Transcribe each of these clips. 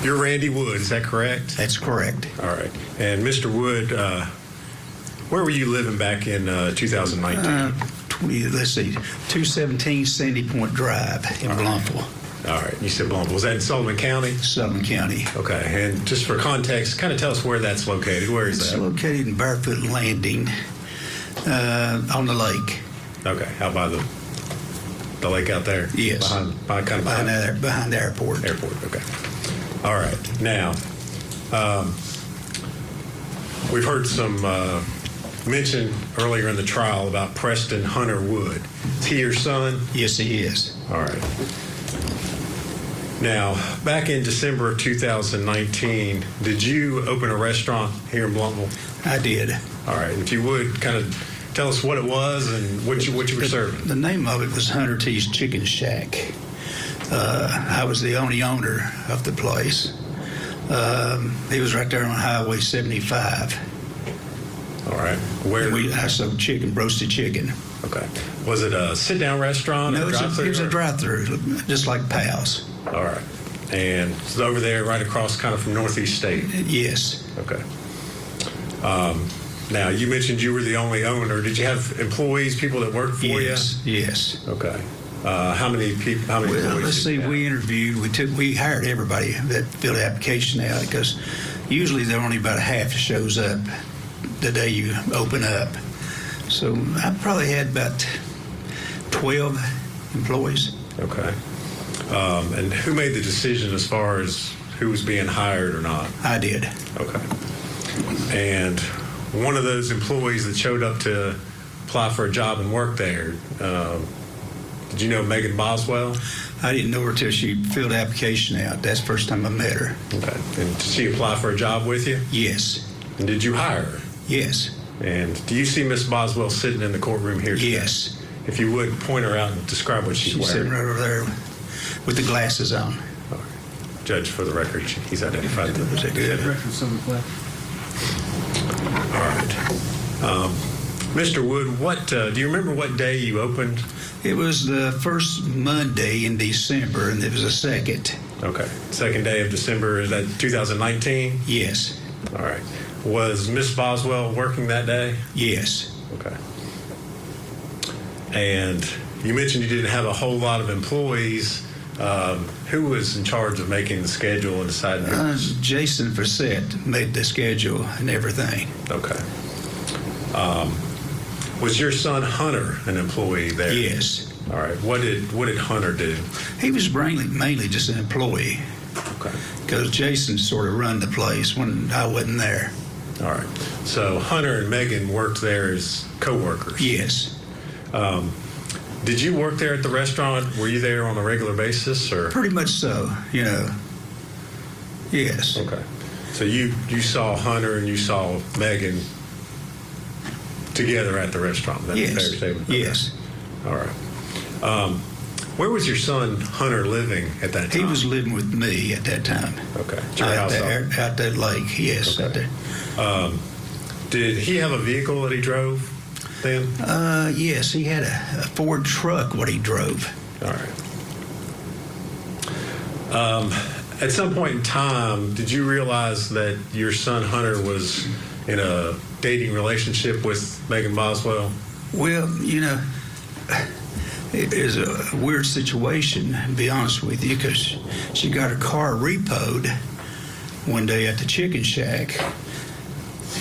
You're Randy Wood, is that correct? That's correct. All right. And Mr. Wood, where were you living back in 2019? Let's see, 217 Sandy Point Drive in Blumpville. All right. You said Blumpville. Was that in Sullivan County? Sullivan County. Okay. And just for context, kind of tell us where that's located. Where is It's that? located in Barefoot Landing on the lake. Okay. How by the lake out there? Yes. Behind the airport. Airport. Okay. All right. Now, we've heard some mention earlier in the trial about Preston Hunter Wood. Is he your son? Yes, he is. All right. Now, back in December of 2019, did you open a restaurant here in Blumpville? I did. All right. If you would kind of tell us what it was and what you were serving. The name of it was Hunter T's Chicken Shack. I was the only owner of the place. It was right there on Highway 75. All right. I sold chicken, roasted chicken. Okay. Was it a sit-down restaurant? No, it was a drive-through, just like Pal's. All right. And it's over there right across kind of from Northeast State? Yes. Okay. Now, you mentioned you were the only owner. Did you have employees, people that worked for you? Yes. Okay. How many people? How many employees? Let's see. We interviewed. We hired everybody that filled the application out because usually there only about a half shows up the day you open up. So I probably had about 12 employees. Okay. And who made the decision as far as who was being hired or not? I did. Okay. And one of those employees that showed up to apply for a job and work there, did you know Megan Boswell? I didn't know her till she filled the application out. That's the first time I met her. Okay. And did she apply for a job with you? Yes. And did you hire her? Yes. And do you see Miss Boswell sitting in the courtroom here today? Yes. If you would, point her out and describe what she's wearing. Sitting right over there with the glasses on. All right. Judge, for the record, he's identified. Was that good? All right. Mr. Wood, do you remember what day you opened? It was the first Monday in December, and it was the second. Okay. Second day of December, is that 2019? Yes. All right. Was Miss Boswell working that day? Yes. Okay. And you mentioned you didn't have a whole lot of employees. Who was in charge of making the schedule and deciding? Jason Fassett made the schedule and everything. Okay. Was your son Hunter an employee there? Yes. All right. What did Hunter do? He was mainly just an employee. Okay. Because Jason sort of run the place when I wasn't there. All right. So Hunter and Megan worked there as co-workers? Yes. Did you work there at the restaurant? Were you there on a regular basis, or? Pretty much so, Yes. Okay. So you saw Hunter and you saw Megan together at the restaurant? That's yes. a fair statement? Okay. Yes. All right. Where was your son Hunter living at that time? He was living with me at that time. Okay. At your house out that lake, yes. Okay. Out there. Did he have a vehicle that he drove then? Yes, he had a Ford truck what he drove. All right. At some point in time, did you realize that your son Hunter was in a dating relationship with Megan Boswell? Well, it is a weird situation, to be honest with you, because she got her car repoed one day at the Chicken Shack,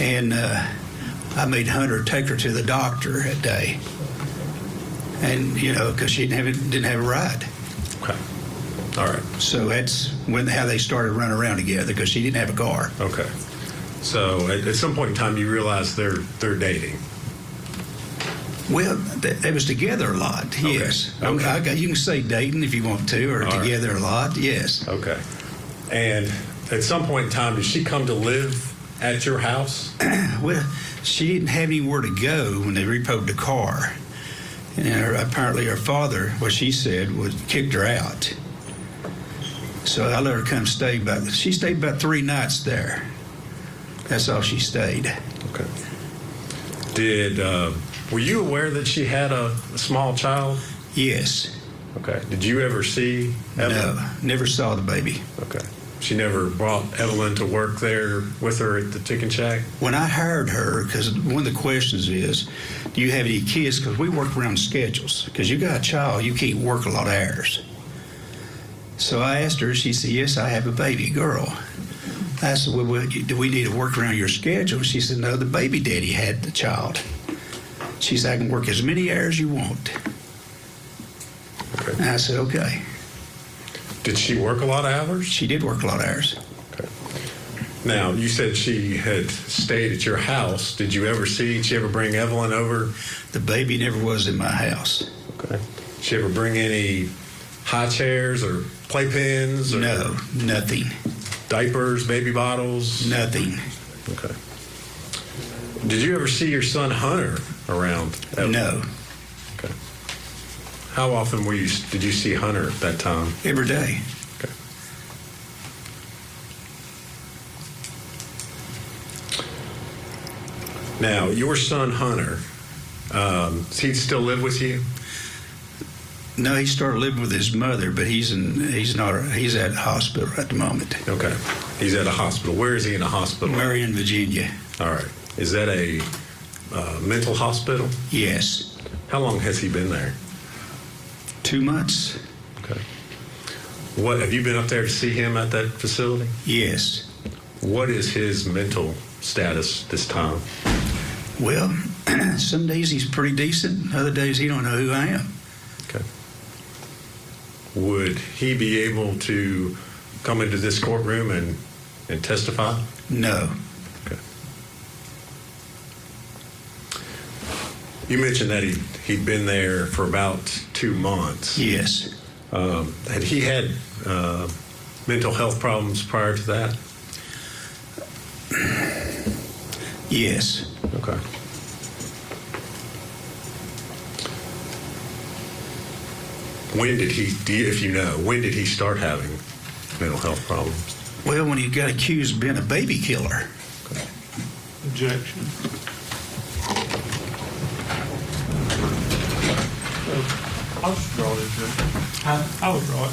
and I made Hunter take her to the doctor that day, and because she didn't have a ride. Okay. All right. So that's how they started running around together, because she didn't have a car. Okay. So at some point in time, you realized they're dating. Well, they was together a lot. Okay. Yes. Okay. You can say dating if you want to, or all together right. a lot. Yes. Okay. And at some point in time, did she come to live at your house? Well, she didn't have anywhere to go when they repoed the car, and apparently her father, what she said, kicked her out. So I let her come stay. She stayed about 3 nights there. That's all she stayed. Okay. Were you aware that she had a small child? Yes. Okay. Did you ever see Evelyn? No, never saw the baby. Okay. she never brought Evelyn to work there with her at the chicken shack? When I hired her, because one of the questions is, do you have any kids? Because we work around schedules. Because you got a child, you can't work a lot of hours. So I asked her, she said, yes, I have a baby girl. I said, well, do we need to work around your schedule? She said, no, the baby daddy had the child. She said, I can work as many hours you want. Okay. And I said, okay. Did she work a lot of hours? She did work a lot of hours. Okay. Now, you said she had stayed at your house. Did you ever did she ever bring Evelyn over? The baby never was in my house. Okay. Did she ever bring any high chairs or playpens? Or No, nothing. Diapers, baby bottles? Nothing. Okay. Did you ever see your son Hunter around? Evelyn? No. Okay. How often did you see Hunter at that time? Every day. Okay. Now, your son Hunter, does he still live with you? No, he started living with his mother, but he's at the hospital at the moment. Okay. He's at a hospital. Where is he in a hospital? Marion, Virginia. All right. Is that a mental hospital? Yes. How long has he been there? 2 months. Okay. What have you been up there to see him at that facility? Yes. What is his mental status this time? Well, some days he's pretty decent. Other days he don't know who I am. Okay. Would he be able to come into this courtroom and testify? No. Okay. You mentioned that he'd been there for about 2 months. Yes. Had he had mental health problems prior to that? Yes. Okay. When did he start having mental health problems? Well, when he got accused of being a baby killer. Objection. I'll just draw it, Judge. I will draw it.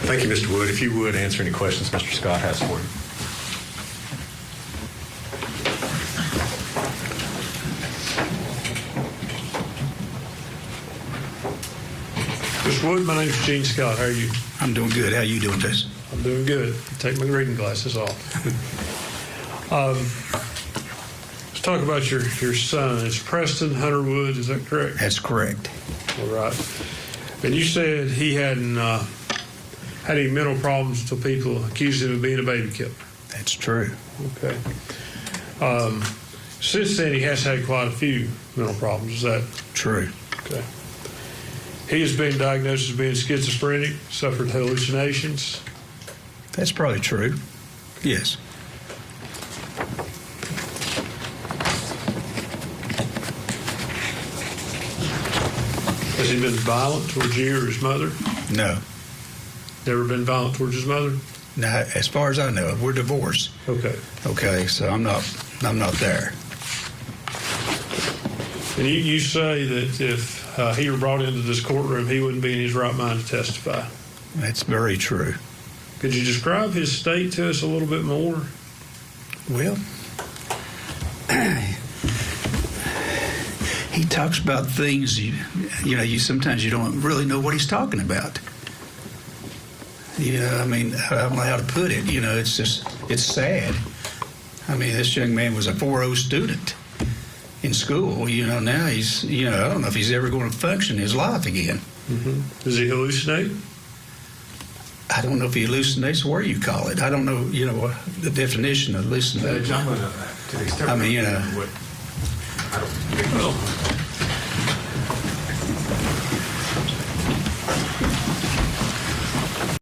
Thank you, Mr. Wood. If you would answer any questions Mr. Scott has for you. Mr. Wood, my name's Gene Scott. How are you? I'm doing good. How you doing, Jason? I'm doing good. Take my reading glasses off. Let's talk about your son. It's Preston Hunter Wood. Is that correct? That's correct. All right. And you said he hadn't had any mental problems until people accused him of being a baby killer. That's true. Okay. Since then, he has had quite a few mental problems. Is that True. okay? He has been diagnosed as being schizophrenic, suffered hallucinations. That's probably true. Yes. Has he been violent towards you or his mother? No. Never been violent towards his mother? Now, as far as I know, we're divorced. Okay. Okay, so I'm not there. And you say that if he were brought into this courtroom, he wouldn't be in his right mind to testify. That's very true. Could you describe his state to us a little bit more? Well, he talks about things you sometimes you don't really know what he's talking about. I mean, I don't know how to put it. It's sad. I mean, this young man was a 4.0 student in school. Now he's, I don't know if he's ever going to function in his life again. Mm-hmm. Does he hallucinate? I don't know if he hallucinates, or what you call it. I don't know, the definition of hallucination. I mean, Well,